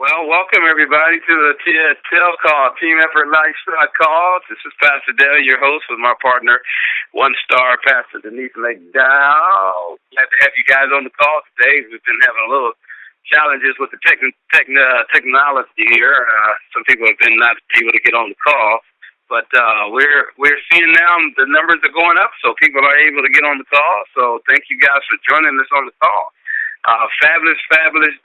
Well, welcome everybody to the TEL call, Team Effort Lifestyle Call. This is Pastor Dale, your host, with my partner, One Star Pastor Denise McDowell. Glad to have you guys on the call today. We've been having a little challenges with the technology here. Some people have been not able to get on the call, but we're seeing now the numbers are going up, so people are able to get on the call. So thank you guys for joining us on the call. Fabulous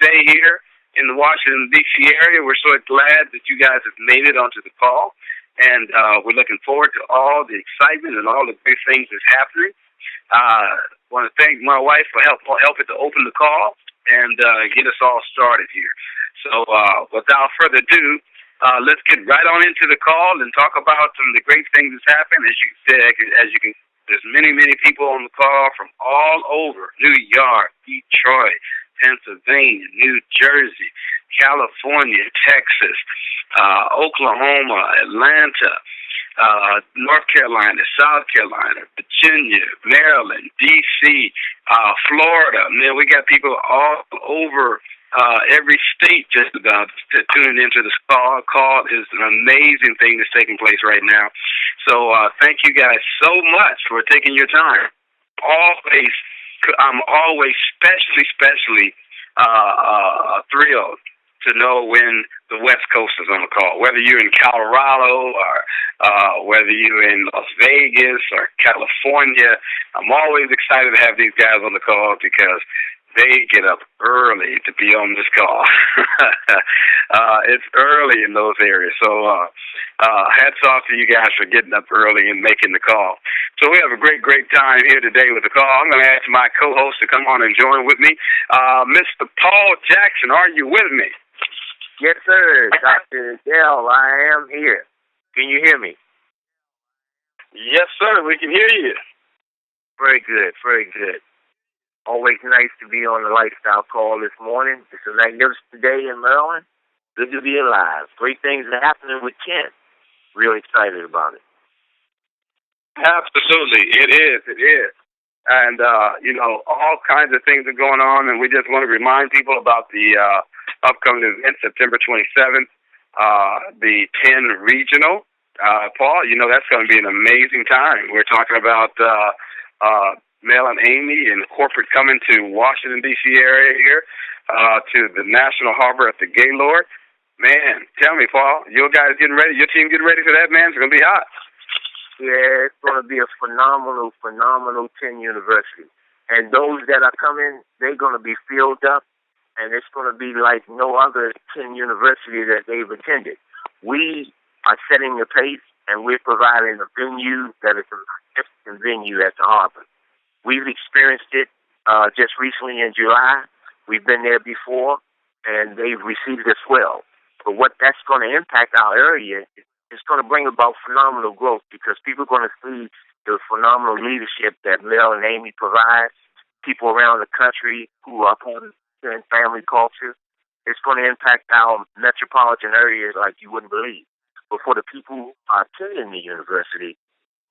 day here in the Washington, D.C. area. We're so glad that you guys have made it onto the call, and we're looking forward to all the excitement and all the great things that's happening. I want to thank my wife for helping to open the call and get us all started here. So without further ado, let's get right on into the call and talk about some of the great things that's happened. As you can, there's many people on the call from all over: New York, Detroit, Pennsylvania, New Jersey, California, Texas, Oklahoma, Atlanta, North Carolina, South Carolina, Virginia, Maryland, D.C., Florida. Man, we got people all over every state just about tuning into this call. Call is an amazing thing that's taking place right now. So thank you guys so much for taking your time. I'm always especially thrilled to know when the West Coast is on the call, whether you're in Colorado or whether you're in Las Vegas or California. I'm always excited to have these guys on the call because they get up early to be on this call. It's early in those areas. So hats off to you guys for getting up early and making the call. So we have a great time here today with the call. I'm going to ask my co-host to come on and join with me. Mr. Paul Jackson, are you with me? Yes, sir. Dr. Dale, I am here. Can you hear me? Yes, sir. We can hear you. Very good. Always nice to be on the lifestyle call this morning. It's a magnificent day in Maryland. Good to be alive. Great things are happening with Kent. Really excited about it. Absolutely. It is. And, all kinds of things are going on, and we just want to remind people about the upcoming event, September 27th, the 10 Regional. Paul, that's going to be an amazing time. We're talking about Mel and Amy and corporate coming to Washington, D.C. area here, to the National Harbor at the Gaylord. Man, tell me, Paul, your guys getting ready? Your team getting ready for that, man? It's going to be hot. Yeah, it's going to be a phenomenal 10 university. And those that are coming, they're going to be filled up, and it's going to be like no other 10 university that they've attended. We are setting the pace, and we're providing a venue that is a significant venue at the Harbor. We've experienced it just recently in July. We've been there before, and they've received us well. But what that's going to impact our area is it's going to bring about phenomenal growth because people are going to see the phenomenal leadership that Mel and Amy provide, people around the country who are part of the family culture. It's going to impact our metropolitan areas like you wouldn't believe. But for the people who are attending the university,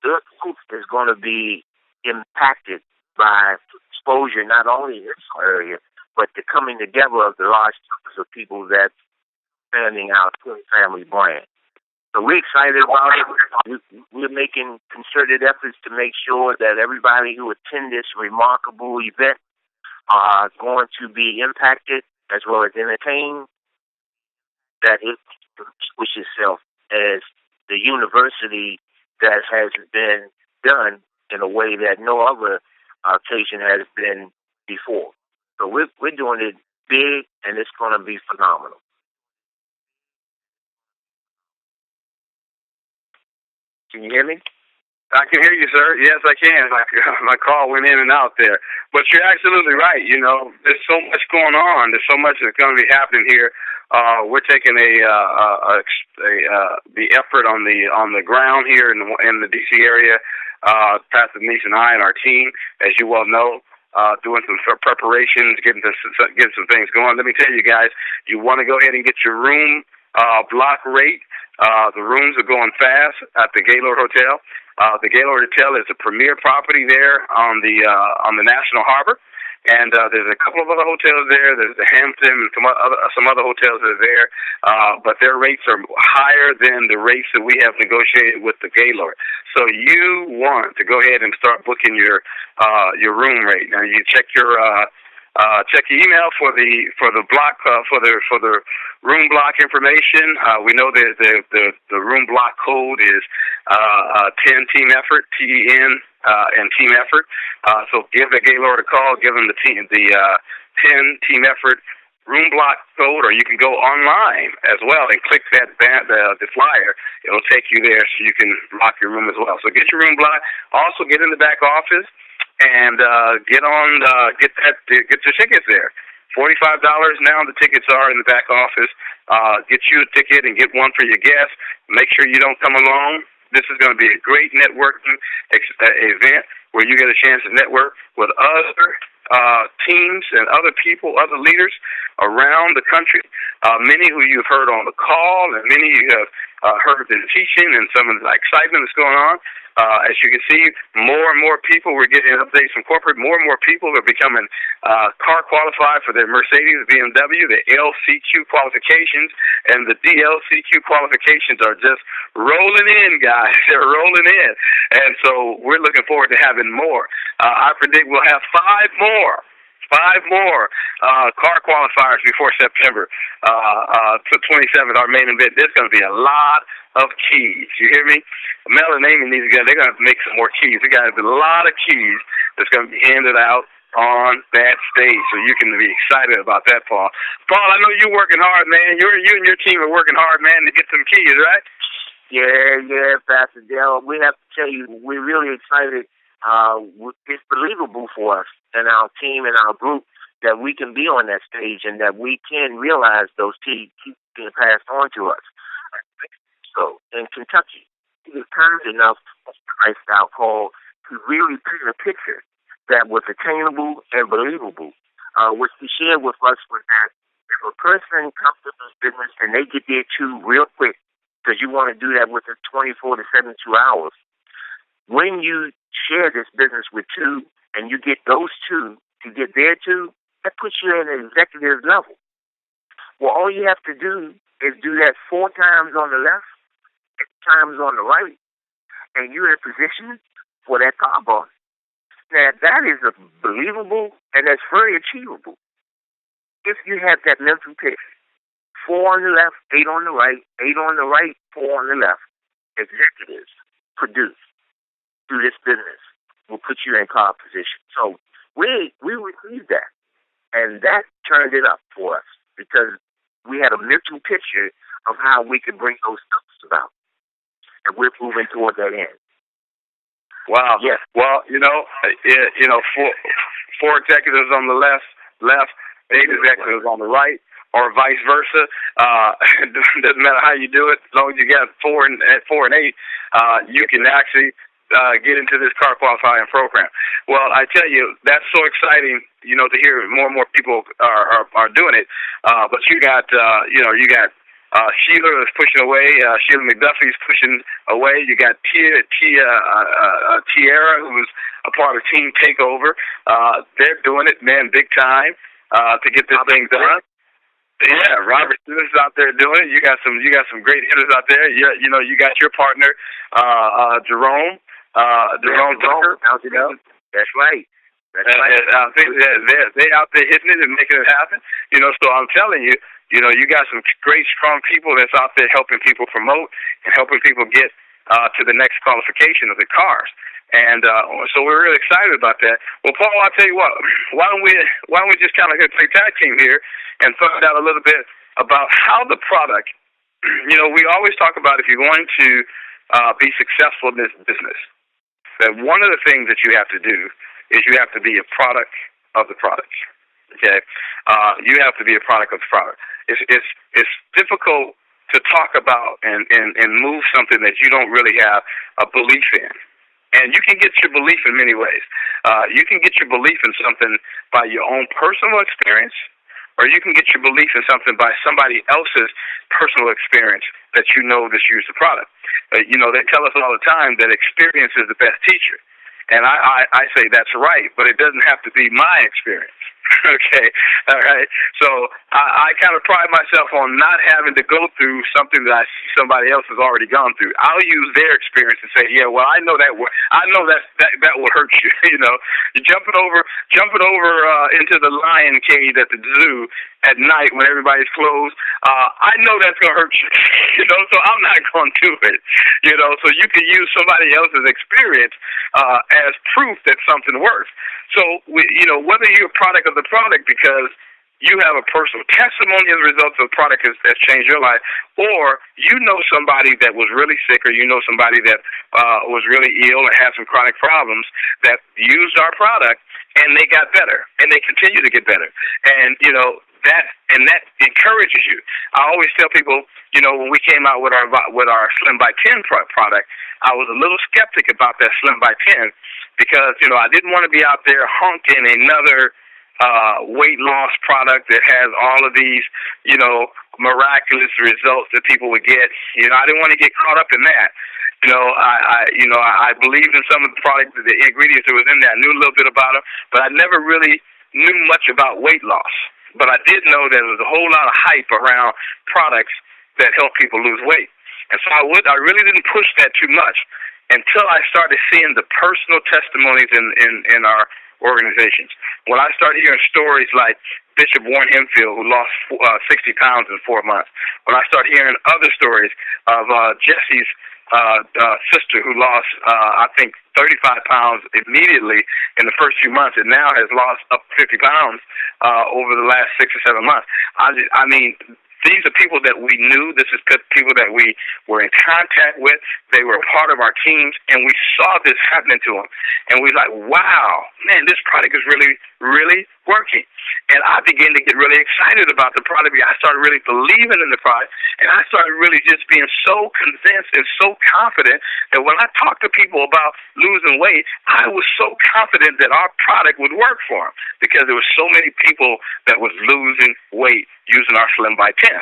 their growth is going to be impacted by exposure not only in this area, but the coming together of the large numbers of people that's expanding our family brand. So we're excited about it. We're making concerted efforts to make sure that everybody who attend this remarkable event are going to be impacted as well as entertained, that it distinguishes itself as the university that has been done in a way that no other occasion has been before. So we're doing it big, and it's going to be phenomenal. Can you hear me? I can hear you, sir. Yes, I can. My call went in and out there. But you're absolutely right. There's so much going on. There's so much that's going to be happening here. We're taking the effort on the ground here in the D.C. area. Pastor Denise and I and our team, as you well know, doing some preparations, getting some things going. Let me tell you guys, you want to go ahead and get your room block rate. The rooms are going fast at the Gaylord Hotel. The Gaylord Hotel is a premier property there on the National Harbor. And there's a couple of other hotels there. There's the Hampton and some other hotels that are there, but their rates are higher than the rates that we have negotiated with the Gaylord. So you want to go ahead and start booking your room rate. Now you check your email for the block for the room block information. We know that the room block code is 10 Team Effort, TEN, and Team Effort. So give the Gaylord a call. Give them the 10 Team Effort room block code, or you can go online as well and click that the flyer. It'll take you there so you can block your room as well. So get your room block. Also get in the back office and get your tickets there. $45 now the tickets are in the back office. Get you a ticket and get one for your guests. Make sure you don't come alone. This is going to be a great networking event where you get a chance to network with other teams and other people, other leaders around the country. Many who you've heard on the call, and many you have heard in teaching and some of the excitement that's going on. As you can see, more and more people, we're getting updates from corporate, more and more people are becoming car qualified for their Mercedes, BMW, the LCQ qualifications, and the DLCQ qualifications are just rolling in, guys. They're rolling in. And so we're looking forward to having more. I predict we'll have five more car qualifiers before September 27th, our main event. There's going to be a lot of keys. You hear me? Mel and Amy need to go. They're going to make some more keys. We got a lot of keys that's going to be handed out on that stage, so you can be excited about that, Paul. Paul, I know you're working hard, man. You and your team are working hard, man, to get some keys, right? Yeah, Pastor Dale. We have to tell you, we're really excited. It's believable for us and our team and our group that we can be on that stage and that we can realize those keys being passed on to us. So in Kentucky, it was kind enough of a lifestyle call to really paint a picture that was attainable and believable. What she shared with us was that if a person comes to this business and they get there too real quick, because you want to do that within 24 to 72 hours, when you share this business with two and you get those two to get there too, that puts you at an executive level. Well, all you have to do is do that 4 times on the left, 6 times on the right, and you're in position for that car boss. Now, that is believable, and that's very achievable. If you have that mental picture, 4 on the left, 8 on the right, 8 on the right, 4 on the left, executives produce through this business will put you in car position. So we received that, and that turned it up for us because we had a mental picture of how we could bring those steps about, and we're moving toward that end. Wow. Yes. Well, four executives on the left, 8 executives on the right, or vice versa. It doesn't matter how you do it. As long as you got 4 and 8, you can actually get into this car qualifying program. Well, I tell you, that's so exciting, to hear more and more people are doing it. But you got Sheila is pushing away. Sheila McDuffie's pushing away. You got Tiara, who's a part of Team Takeover. They're doing it, man, big time to get this thing done. Yeah, Robert Stevens is out there doing it. You got some great hitters out there. You got your partner, Jerome. Jerome Tucker. That's right. They out there hitting it and making it happen. So I'm telling you, you got some great, strong people that's out there helping people promote and helping people get to the next qualification of the cars. And so we're really excited about that. Well, Paul, I'll tell you what. Why don't we just kind of play tag team here and find out a little bit about how the product. We always talk about if you're going to be successful in this business, that one of the things that you have to do is you have to be a product of the product. Okay, you have to be a product of the product. It's difficult to talk about and move something that you don't really have a belief in. And you can get your belief in many ways. You can get your belief in something by your own personal experience, or you can get your belief in something by somebody else's personal experience that that's used the product. They tell us all the time that experience is the best teacher. And I say that's right, but it doesn't have to be my experience. Okay, all right. So I kind of pride myself on not having to go through something that I see somebody else has already gone through. I'll use their experience and say, yeah, well, I know that will hurt you. You know, you're jumping over into the lion cage at the zoo at night when everybody's closed. I know that's gonna hurt you. You know, so I'm not going to do it. You know, so you can use somebody else's experience as proof that something works. So, whether you're a product of the product because you have a personal testimony as a result of a product that's changed your life, or you know somebody that was really sick, or you know somebody that was really ill and had some chronic problems that used our product and they got better and they continue to get better. And, that encourages you. I always tell people, when we came out with our Slim by 10 product, I was a little skeptic about that Slim by 10 because, I didn't want to be out there honking another weight loss product that has all of these, miraculous results that people would get. I didn't want to get caught up in that. I believed in some of the products, the ingredients that was in there. I knew a little bit about them, but I never really knew much about weight loss. But I did know that there was a whole lot of hype around products that help people lose weight. And so I really didn't push that too much until I started seeing the personal testimonies in our organizations. When I started hearing stories like Bishop Warren Hempfield, who lost 60 pounds in 4 months. When I started hearing other stories of Jesse's sister who lost, I think, 35 pounds immediately in the first few months, and now has lost up 50 pounds over the last 6 or 7 months. I mean, these are people that we knew. This is people that we were in contact with. They were a part of our teams, and we saw this happening to them. And we were like, wow, man, this product is really, really working. And I began to get really excited about the product. I started really believing in the product, and I started really just being so convinced and so confident that when I talked to people about losing weight, I was so confident that our product would work for them because there were so many people that was losing weight using our Slim by 10.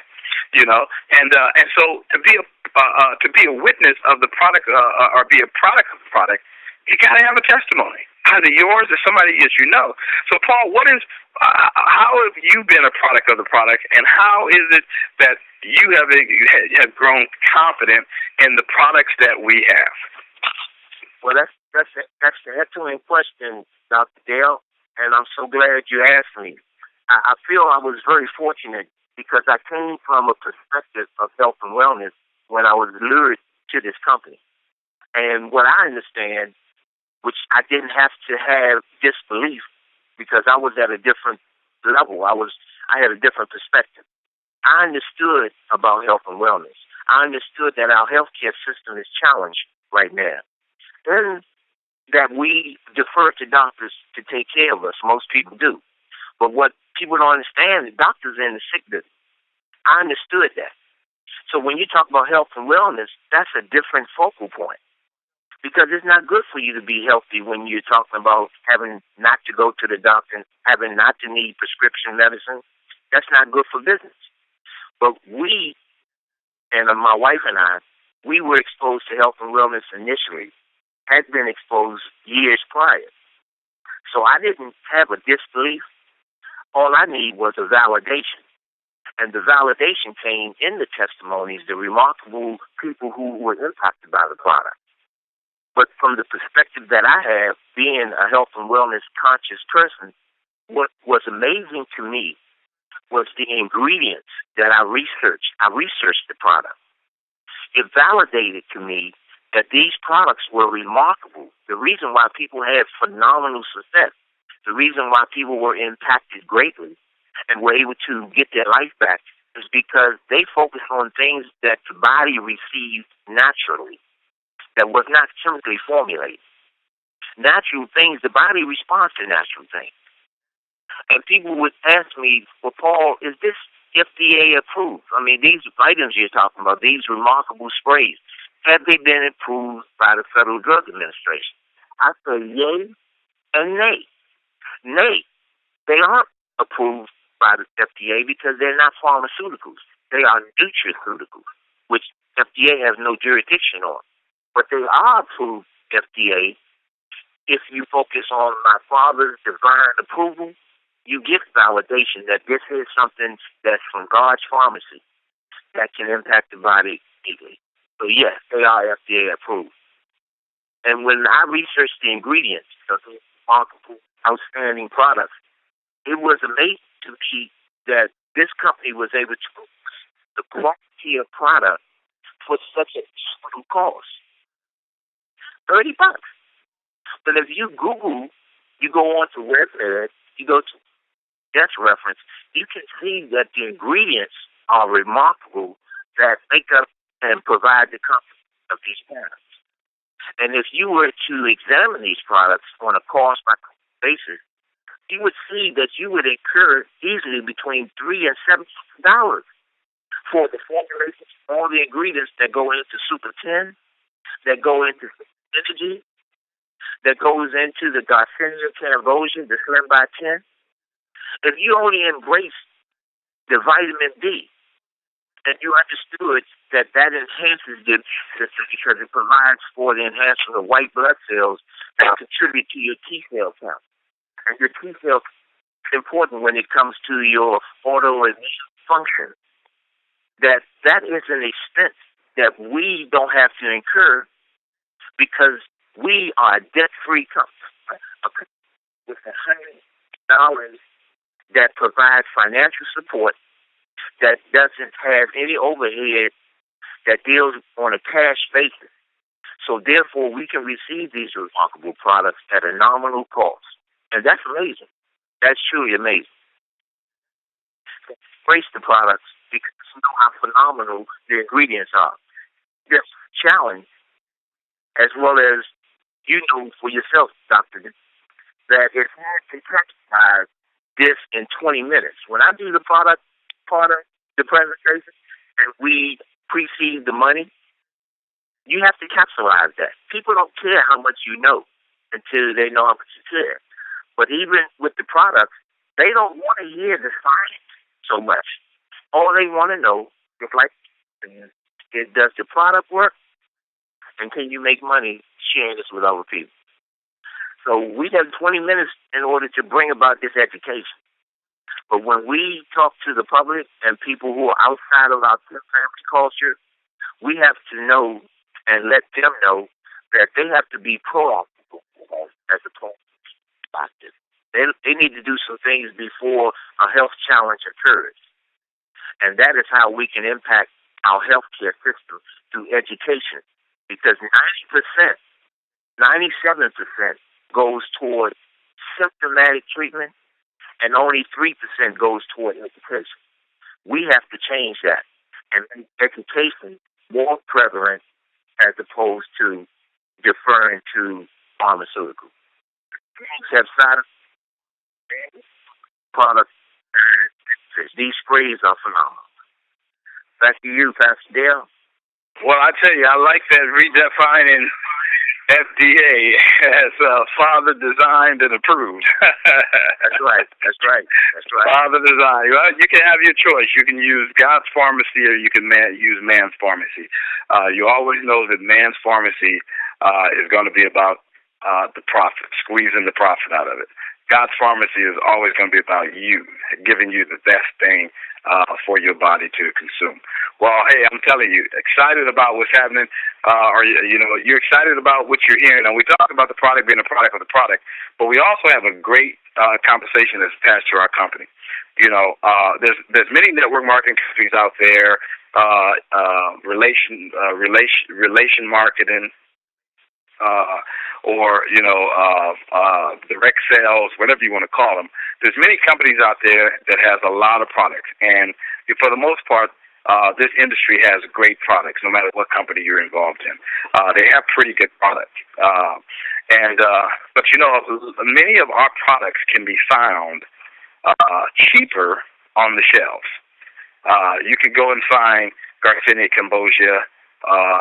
And so to be a witness of the product or be a product of the product, you got to have a testimony, either yours or somebody else you know. So, Paul, how have you been a product of the product, and how is it that you have grown confident in the products that we have? Well, that's an excellent question, Dr. Dale, and I'm so glad you asked me. I feel I was very fortunate because I came from a perspective of health and wellness when I was lured to this company. And what I understand, which I didn't have to have disbelief because I was at a different level. I had a different perspective. I understood about health and wellness. I understood that our healthcare system is challenged right now. And that we defer to doctors to take care of us. Most people do. But what people don't understand, the doctors are in the sick business. I understood that. So when you talk about health and wellness, that's a different focal point. Because it's not good for you to be healthy when you're talking about having not to go to the doctor, having not to need prescription medicine. That's not good for business. But we, and my wife and I, we were exposed to health and wellness initially, had been exposed years prior. So I didn't have a disbelief. All I need was a validation. And the validation came in the testimonies, the remarkable people who were impacted by the product. But from the perspective that I have, being a health and wellness conscious person, what was amazing to me was the ingredients that I researched. I researched the product. It validated to me that these products were remarkable. The reason why people had phenomenal success, the reason why people were impacted greatly and were able to get their life back is because they focused on things that the body received naturally, that was not chemically formulated. Natural things, the body responds to natural things. And people would ask me, well, Paul, is this FDA approved? I mean, these items you're talking about, these remarkable sprays, have they been approved by the Federal Drug Administration? I say yay and nay. Nay, they aren't approved by the FDA because they're not pharmaceuticals. They are nutraceuticals, which FDA has no jurisdiction on. But they are approved FDA if you focus on my Father's divine approval, you get validation that this is something that's from God's pharmacy that can impact the body deeply. So yes, they are FDA approved. And when I researched the ingredients of these remarkable, outstanding products, it was amazing to me that this company was able to produce the quality of product for such a small cost. $30. But if you Google, you go on to WebMed, you go to Death Reference, you can see that the ingredients are remarkable that make up and provide the company of these products. And if you were to examine these products on a cost-by-cost basis, you would see that you would incur easily between $300 and $700 for the formulations, all the ingredients that go into Super 10, that go into energy, that goes into the Garcinia Cambogia, the Slim by 10. If you only embrace the vitamin D, and you understood that that enhances the immune system because it provides for the enhancement of white blood cells that contribute to your T cell count. And your T cell is important when it comes to your autoimmune function. That is an expense that we don't have to incur because we are a debt-free company with $100 that provides financial support, that doesn't have any overhead, that deals on a cash basis. So therefore, we can receive these remarkable products at a nominal cost. And that's amazing. That's truly amazing. Embrace the products because you know how phenomenal the ingredients are. This challenge, as well as you know for yourself, Dr. that it's hard to capitalize this in 20 minutes. When I do the product part of the presentation and we precede the money, you have to capitalize that. People don't care how much you know until they know how much you care. But even with the products, they don't want to hear the science so much. All they want to know is like, does the product work? And can you make money sharing this with other people? So we have 20 minutes in order to bring about this education. But when we talk to the public and people who are outside of our family culture, we have to know and let them know that they have to be proactive as opposed to active. They need to do some things before a health challenge occurs. And that is how we can impact our healthcare system through education. Because 90%, 97% goes toward symptomatic treatment, and only 3% goes toward education. We have to change that and make education more prevalent as opposed to deferring to pharmaceuticals. Drugs have side effects, products, and these sprays are phenomenal. Back to you, Pastor Dale. Well, I tell you, I like that redefining FDA as Father designed and approved. That's right. That's right. That's right. Father designed. Well, you can have your choice. You can use God's pharmacy or you can use man's pharmacy. You always know that man's pharmacy is going to be about the profit, squeezing the profit out of it. God's pharmacy is always going to be about you, giving you the best thing for your body to consume. Well, hey, I'm telling you, excited about what's happening, you're excited about what you're hearing. And we talk about the product being a product of the product, but we also have a great conversation that's attached to our company. There's many network marketing companies out there, relation marketing, direct sales, whatever you want to call them. There's many companies out there that has a lot of products, and for the most part, this industry has great products, no matter what company you're involved in. They have pretty good products, but many of our products can be found cheaper on the shelves. You could go and find Garcinia Cambogia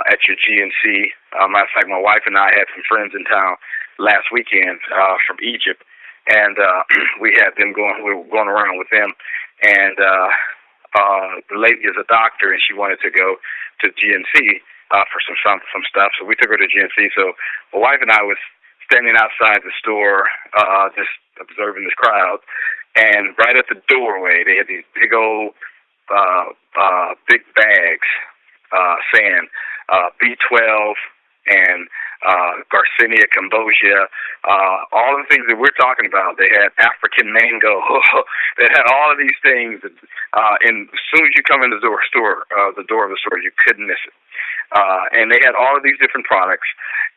at your GNC. Matter of fact, my wife and I had some friends in town last weekend from Egypt, and we had them going. We were going around with them, and the lady is a doctor, and she wanted to go to GNC for some stuff. So we took her to GNC. So my wife and I was standing outside the store, just observing this crowd, and right at the doorway, they had these big old, big bags saying B12 and Garcinia cambogia, all of the things that we're talking about. They had African mango. They had all of these things. And as soon as you come in the door of the store, you couldn't miss it. And they had all of these different products,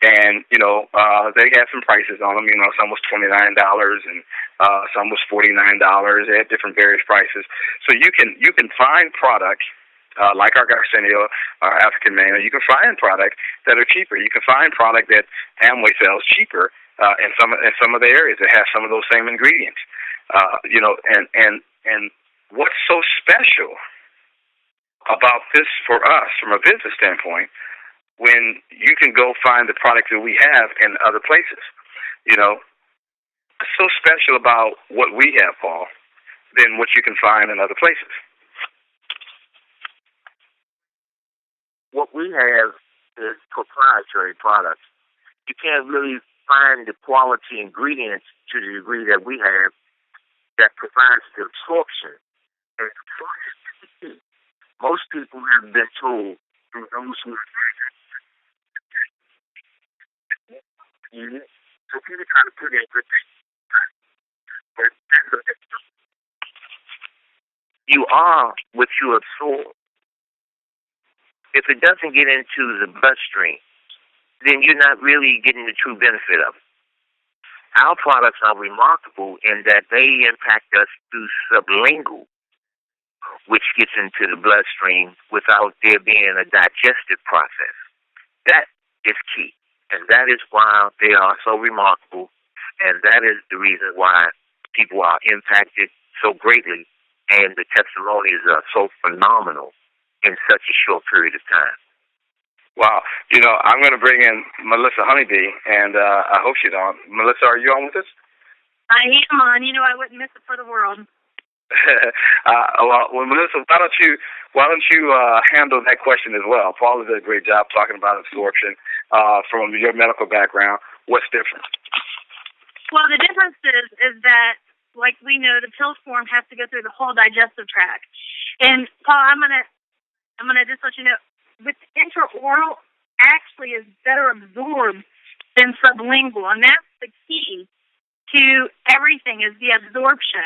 and they had some prices on them. Some was $29 and some was $49. They had different various prices. So you can find products like our Garcinia, our African mango. You can find products that are cheaper. You can find product that Amway sells cheaper in some of the areas that have some of those same ingredients. And what's so special about this for us from a business standpoint, when you can go find the products that we have in other places? What's so special about what we have, Paul, than what you can find in other places? What we have is proprietary products. You can't really find the quality ingredients to the degree that we have that provides the absorption. And most people have been told through those who so people try to put in good things. You are what you absorb. If it doesn't get into the bloodstream, then you're not really getting the true benefit of it. Our products are remarkable in that they impact us through sublingual, which gets into the bloodstream without there being a digestive process. That is key, and that is why they are so remarkable, and that is the reason why people are impacted so greatly, and the testimonies are so phenomenal in such a short period of time. Wow. I'm going to bring in Melissa Honeybee, and I hope she's on. Melissa, are you on with us? I am on. I wouldn't miss it for the world. Well, Melissa, why don't you handle that question as well? Paul did a great job talking about absorption from your medical background. What's different? Well, the difference is that, like we know, the pill form has to go through the whole digestive tract. And Paul, I'm gonna just let you know, with intraoral actually is better absorbed than sublingual, and that's the key to everything is the absorption.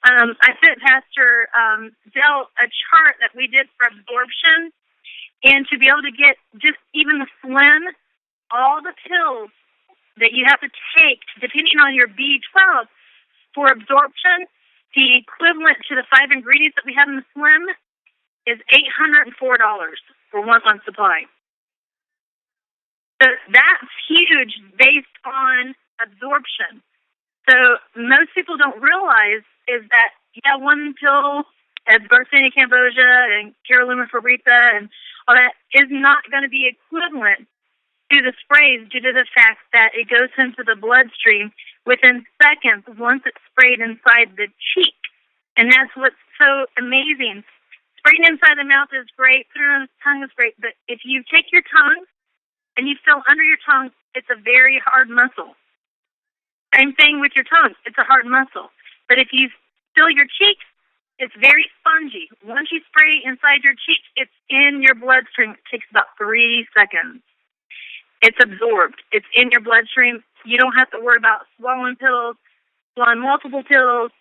I sent Pastor Dell a chart that we did for absorption, and to be able to get just even the phlegm, all the pills that you have to take, depending on your B12, for absorption, the equivalent to the 5 ingredients that we have in the phlegm is $804 for 1 month supply. So that's huge based on absorption. So most people don't realize is that, one pill as Garcinia cambogia and Carolina fabrica and all that is not going to be equivalent to the sprays due to the fact that it goes into the bloodstream within seconds once it's sprayed inside the cheek. And that's what's so amazing. Spraying inside the mouth is great. Put it on the tongue is great. But if you take your tongue and you feel under your tongue, it's a very hard muscle. Same thing with your tongue. It's a hard muscle. But if you feel your cheeks, it's very spongy. Once you spray inside your cheeks, it's in your bloodstream. It takes about 3 seconds. It's absorbed. It's in your bloodstream. You don't have to worry about swallowing pills, swallowing multiple pills,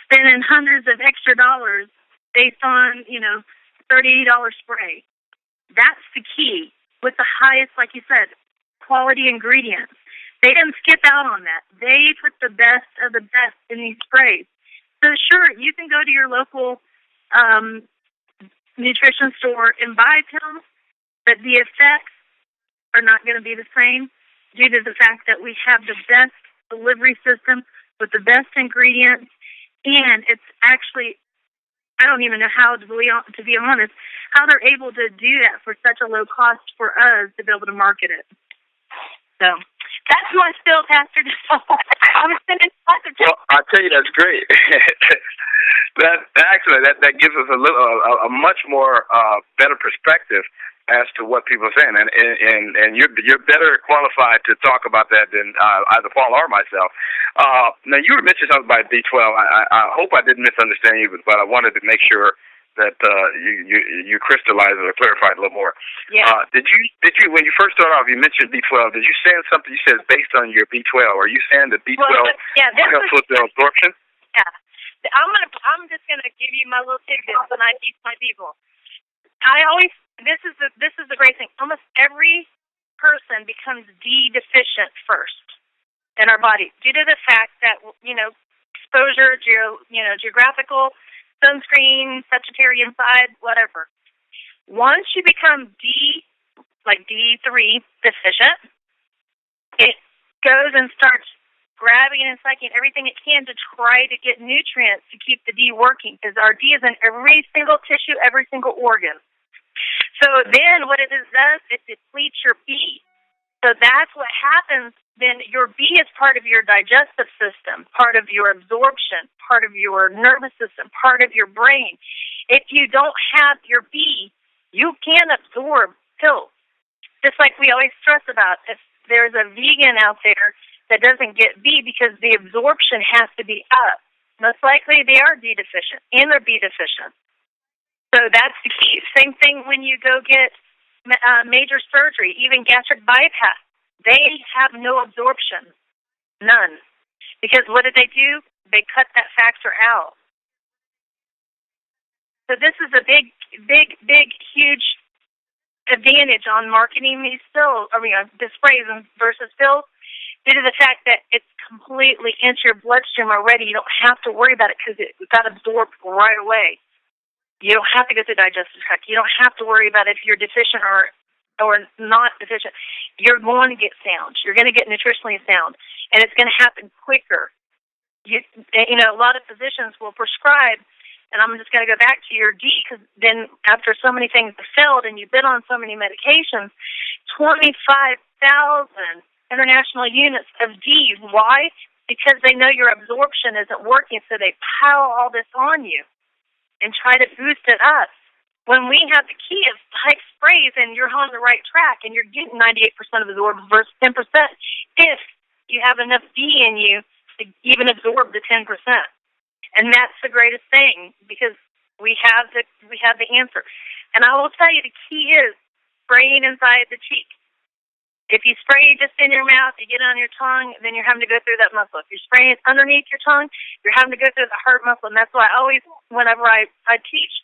spending hundreds of extra dollars based on, $30 spray. That's the key with the highest, like you said, quality ingredients. They didn't skip out on that. They put the best of the best in these sprays. So sure, you can go to your local nutrition store and buy pills, but the effects are not going to be the same due to the fact that we have the best delivery system with the best ingredients, and it's actually, I don't even know how, to be honest, how they're able to do that for such a low cost for us to be able to market it. So that's my spill, Pastor. I was sending lots of Well, I tell you, that's great. that gives us a much more better perspective as to what people are saying, and you're better qualified to talk about that than either Paul or myself. Now, you were mentioning something about B12. I hope I didn't misunderstand you, but I wanted to make sure that you crystallized it or clarified a little more. Yeah. Did you when you first started off, you mentioned B12? Did you say something? You said based on your B12. Are you saying that B12 helps with the absorption? Yeah. I'm just gonna give you my little tidbits when I teach my people. This is the great thing. Almost every person becomes D deficient first in our body due to the fact that exposure, geographical, sunscreen, Sagittary inside, whatever. Once you become D3 deficient, it goes and starts grabbing and sucking everything it can to try to get nutrients to keep the D working, because our D is in every single tissue, every single organ. So then what it does, it depletes your B. So that's what happens. Then your B is part of your digestive system, part of your absorption, part of your nervous system, part of your brain. If you don't have your B, you can't absorb pills. Just like we always stress about, if there's a vegan out there that doesn't get B because the absorption has to be up, most likely they are D deficient and they're B deficient. So that's the key. Same thing when you go get major surgery, even gastric bypass. They have no absorption, none. Because what did they do? They cut that factor out. So this is a big, huge advantage on marketing these pills, the sprays versus pills, due to the fact that it's completely into your bloodstream already. You don't have to worry about it because it got absorbed right away. You don't have to go through the digestive tract. You don't have to worry about if you're deficient or not deficient. You're going to get sound. You're going to get nutritionally sound, and it's going to happen quicker. A lot of physicians will prescribe, and I'm just going to go back to your D, because then after so many things have failed and you've been on so many medications, 25,000 international units of D. Why? Because they know your absorption isn't working, so they pile all this on you and try to boost it up. When we have the key of type sprays and you're on the right track and you're getting 98% of absorption versus 10%, if you have enough D in you to even absorb the 10%. And that's the greatest thing, because we have the answer. And I will tell you, the key is spraying inside the cheek. If you spray just in your mouth, you get it on your tongue, then you're having to go through that muscle. If you're spraying underneath your tongue, you're having to go through the heart muscle. And that's why I always, whenever I teach,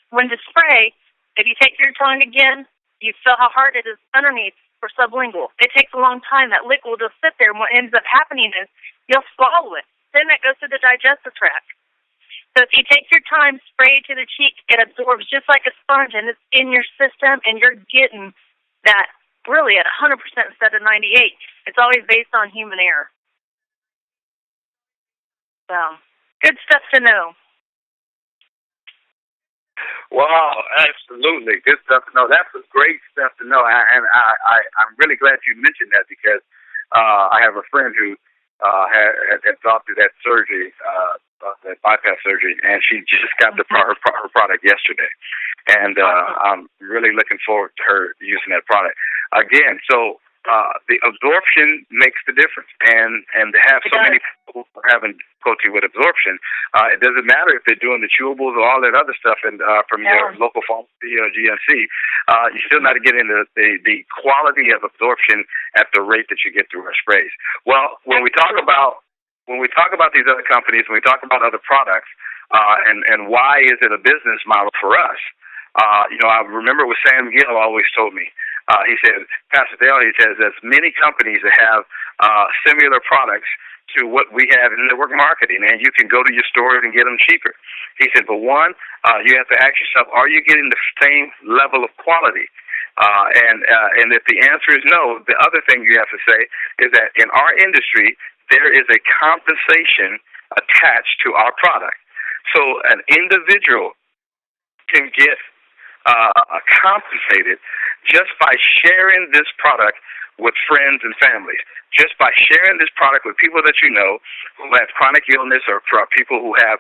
when to spray, if you take your tongue again, you feel how hard it is underneath for sublingual. It takes a long time. That liquid will sit there, and what ends up happening is you'll swallow it. Then that goes to the digestive tract. So if you take your time, spray to the cheek, it absorbs just like a sponge, and it's in your system, and you're getting that really at 100% instead of 98. It's always based on human error. So, good stuff to know. Wow, absolutely. Good stuff to know. That's great stuff to know. And I'm really glad you mentioned that, because I have a friend who had gone through that surgery, that bypass surgery, and she just got her product yesterday. And I'm really looking forward to her using that product. Again, so the absorption makes the difference. And to have so many people having difficulty with absorption, it doesn't matter if they're doing the chewables or all that other stuff from your local pharmacy or GNC. You still got to get into the quality of absorption at the rate that you get through our sprays. Well, when we talk about these other companies, when we talk about other products, and why is it a business model for us? I remember what Sam Gill always told me. He said, Pastor Dale, he says, there's many companies that have similar products to what we have in network marketing, and you can go to your stores and get them cheaper. He said, but one, you have to ask yourself, are you getting the same level of quality? And if the answer is no, the other thing you have to say is that in our industry, there is a compensation attached to our product. So an individual can get compensated just by sharing this product with friends and families, just by sharing this product with people that you know who have chronic illness or people who have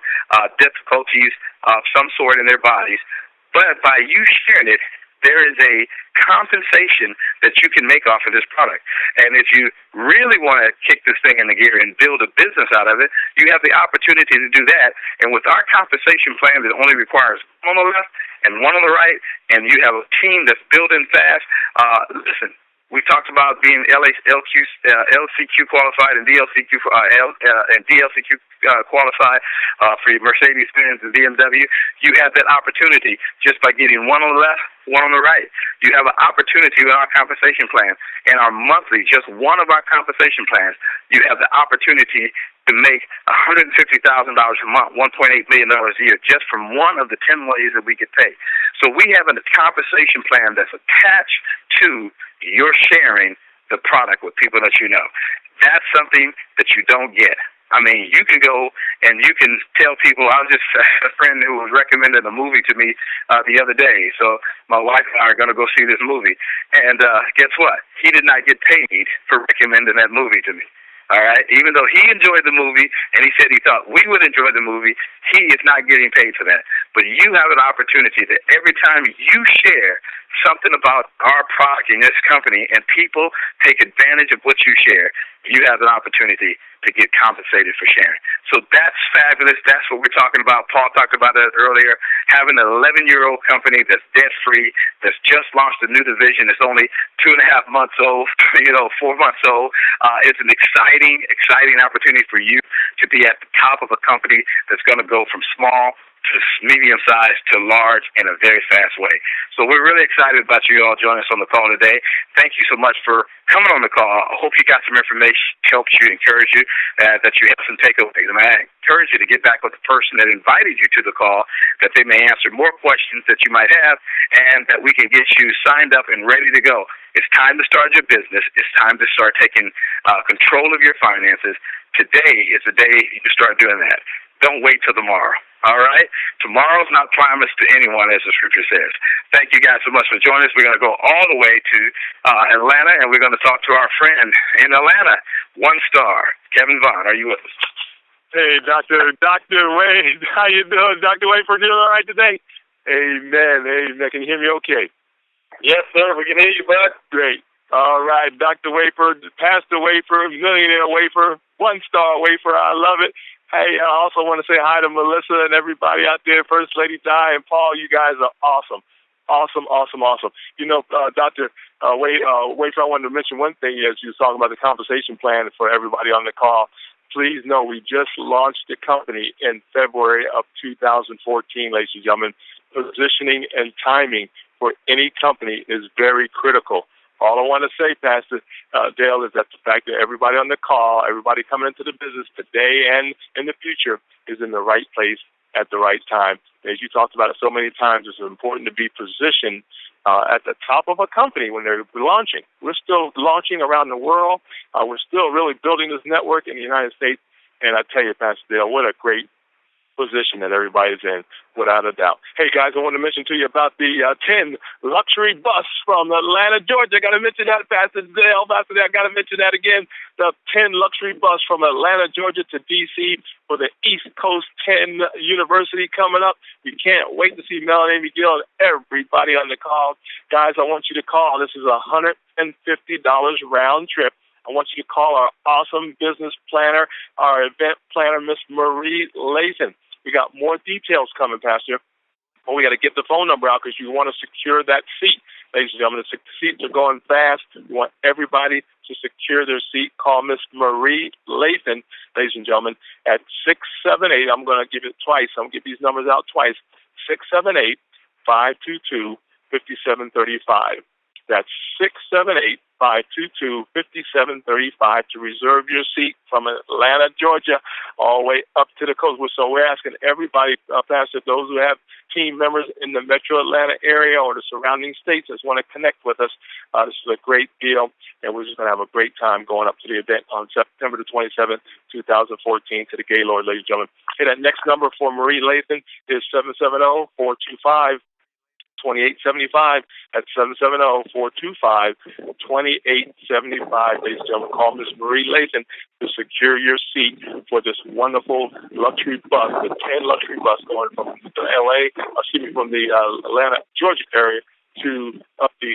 difficulties of some sort in their bodies. But by you sharing it, there is a compensation that you can make off of this product. And if you really want to kick this thing in the gear and build a business out of it, you have the opportunity to do that. And with our compensation plan that only requires one on the left and one on the right, and you have a team that's building fast, listen, we talked about being LCQ qualified and DLCQ qualified for Mercedes-Benz and BMW. You have that opportunity just by getting one on the left, one on the right. You have an opportunity with our compensation plan. And our monthly, just one of our compensation plans, you have the opportunity to make $150,000 a month, $1.8 million a year, just from one of the 10 ways that we get paid. So we have a compensation plan that's attached to your sharing the product with people that you know. That's something that you don't get. I mean, you can go and you can tell people. I was just a friend who was recommended a movie to me the other day. So my wife and I are going to go see this movie. And guess what? He did not get paid for recommending that movie to me. All right? Even though he enjoyed the movie and he said he thought we would enjoy the movie, he is not getting paid for that. But you have an opportunity that every time you share something about our product in this company and people take advantage of what you share, you have an opportunity to get compensated for sharing. So that's fabulous. That's what we're talking about. Paul talked about that earlier. Having an 11-year-old company that's debt-free, that's just launched a new division, that's only 2.5 months old, 4 months old, it's an exciting opportunity for you to be at the top of a company that's going to go from small to medium-sized to large in a very fast way. So we're really excited about you all joining us on the call today. Thank you so much for coming on the call. I hope you got some information, helps you, encourage you, that you have some takeaways. And I encourage you to get back with the person that invited you to the call, that they may answer more questions that you might have, and that we can get you signed up and ready to go. It's time to start your business. It's time to start taking control of your finances. Today is the day you start doing that. Don't wait till tomorrow. All right? Tomorrow's not promised to anyone, as the scripture says. Thank you guys so much for joining us. We're going to go all the way to Atlanta, and we're going to talk to our friend in Atlanta, One Star. Kevin Vaughn, are you with us? Hey, Dr. Wade. How you doing? Dr. Wafer, doing all right today? Amen. Can you hear me okay? Yes, sir. We can hear you, bud. Great. All right, Dr. Wafer, Pastor Wafer, Millionaire Wafer, One Star Wafer. I love it. Hey, I also want to say hi to Melissa and everybody out there, First Lady Di and Paul. You guys are awesome. Awesome. You know, Dr. Wafer, I wanted to mention one thing as you were talking about the compensation plan for everybody on the call. Please know we just launched the company in February of 2014, ladies and gentlemen. Positioning and timing for any company is very critical. All I want to say, Pastor Dale, is that the fact that everybody on the call, everybody coming into the business today and in the future is in the right place at the right time. As you talked about it so many times, it's important to be positioned at the top of a company when they're launching. We're still launching around the world. We're still really building this network in the United States. And I tell you, Pastor Dale, what a great position that everybody's in, without a doubt. Hey, guys, I want to mention to you about the 10 luxury bus from Atlanta, Georgia. I got to mention that, Pastor Dale. I got to mention that again. The 10 luxury bus from Atlanta, Georgia to D.C. for the East Coast 10 University coming up. We can't wait to see Melanie McGill and everybody on the call. Guys, I want you to call. This is $150 round trip. I want you to call our awesome business planner, our event planner, Miss Marie Lathan. We got more details coming, Pastor. But we got to get the phone number out because you want to secure that seat. Ladies and gentlemen, the seats are going fast. We want everybody to secure their seat. Call Miss Marie Lathan, ladies and gentlemen, at 678. I'm going to give it twice. I'm going to give these numbers out twice. 678-522-5735. That's 678-522-5735 to reserve your seat from Atlanta, Georgia, all the way up to the coast. So we're asking everybody, Pastor, those who have team members in the metro Atlanta area or the surrounding states that want to connect with us. This is a great deal, and we're just going to have a great time going up to the event on September the 27th, 2014, to the Gaylord, ladies and gentlemen. Hey, that next number for Marie Lathan is 770-425-2875. That's 770-425-2875. Ladies and gentlemen, call Miss Marie Lathan to secure your seat for this wonderful luxury bus, the 10 luxury bus going from the from the Atlanta, Georgia area to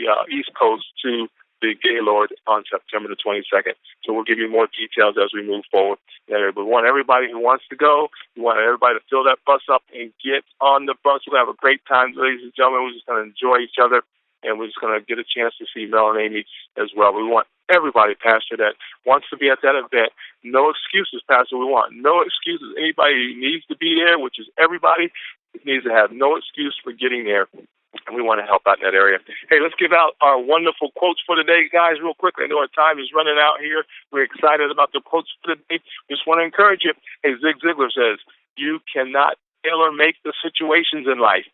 the East Coast to the Gaylord on September the 22nd. So we'll give you more details as we move forward. But we want everybody who wants to go, we want everybody to fill that bus up and get on the bus. We're going to have a great time, ladies and gentlemen. We're just going to enjoy each other, and we're just going to get a chance to see Mel and Amy as well. We want everybody, Pastor, that wants to be at that event. No excuses, Pastor. We want no excuses. Anybody who needs to be there, which is everybody, needs to have no excuse for getting there. And we want to help out in that area. Hey, let's give out our wonderful quotes for today, guys, real quickly. I know our time is running out here. We're excited about the quotes for today. Just want to encourage you. Hey, Zig Ziglar says, you cannot tailor-make the situations in life,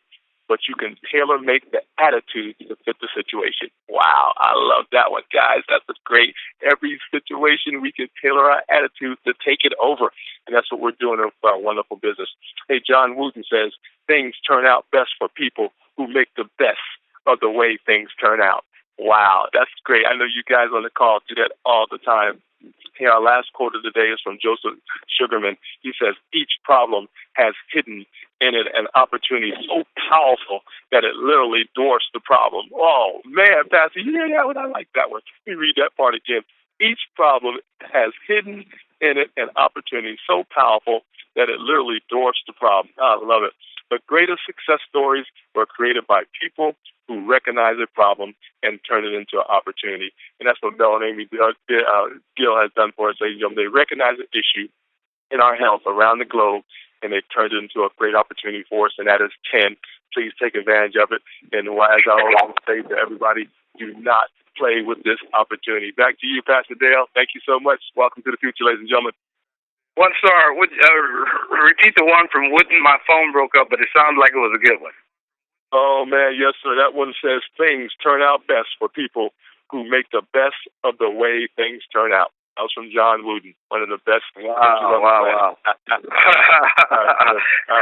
but you can tailor-make the attitude to fit the situation. Wow, I love that one, guys. That's great. Every situation, we can tailor our attitude to take it over. And that's what we're doing with our wonderful business. Hey, John Wooten says, things turn out best for people who make the best of the way things turn out. Wow, that's great. I know you guys on the call do that all the time. Here, our last quote of the day is from Joseph Sugarman. He says, each problem has hidden in it an opportunity so powerful that it literally dwarfs the problem. Oh, man, Pastor, you hear that one? I like that one. Let me read that part again. Each problem has hidden in it an opportunity so powerful that it literally dwarfs the problem. I love it. The greatest success stories were created by people who recognize a problem and turn it into an opportunity. And that's what Mel and Amy Gill has done for us, ladies and gentlemen. They recognize an issue in our health around the globe, and they've turned it into a great opportunity for us, and that is 10. Please take advantage of it. And as I always say to everybody, do not play with this opportunity. Back to you, Pastor Dale. Thank you so much. Welcome to the future, ladies and gentlemen. One star. Repeat the one from Wooden. My phone broke up, but it sounded like it was a good one. Oh, man, yes, sir. That one says things turn out best for people who make the best of the way things turn out. That was from John Wooden, one of the best. Wow. I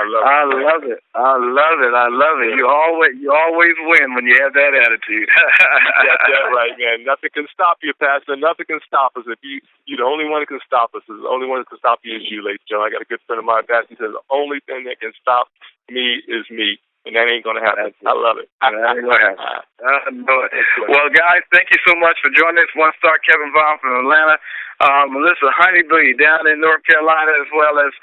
love it. You always win when you have that attitude. That's right, man. Nothing can stop you, Pastor. Nothing can stop us. If you're the only one that can stop us. The only one that can stop you is you, ladies and gentlemen. I got a good friend of mine, Pastor. He says, the only thing that can stop me is me. And that ain't going to happen. I love it. I know it. Well, guys, thank you so much for joining us. One star Kevin Vaughn from Atlanta. Melissa Honeybee down in North Carolina, as well as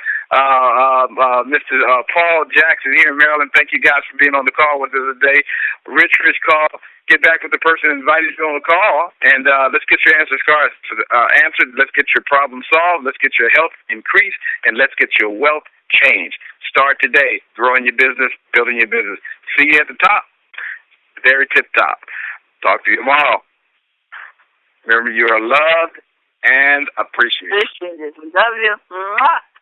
Mr. Paul Jackson here in Maryland. Thank you guys for being on the call with us today. Rich call. Get back with the person who invited you on the call, and let's get your answers answered. Let's get your problem solved. Let's get your health increased, and let's get your wealth changed. Start today, growing your business, building your business. See you at the top, very tip top. Talk to you tomorrow. Remember, you are loved and appreciated. Appreciated. Love you. Mwah.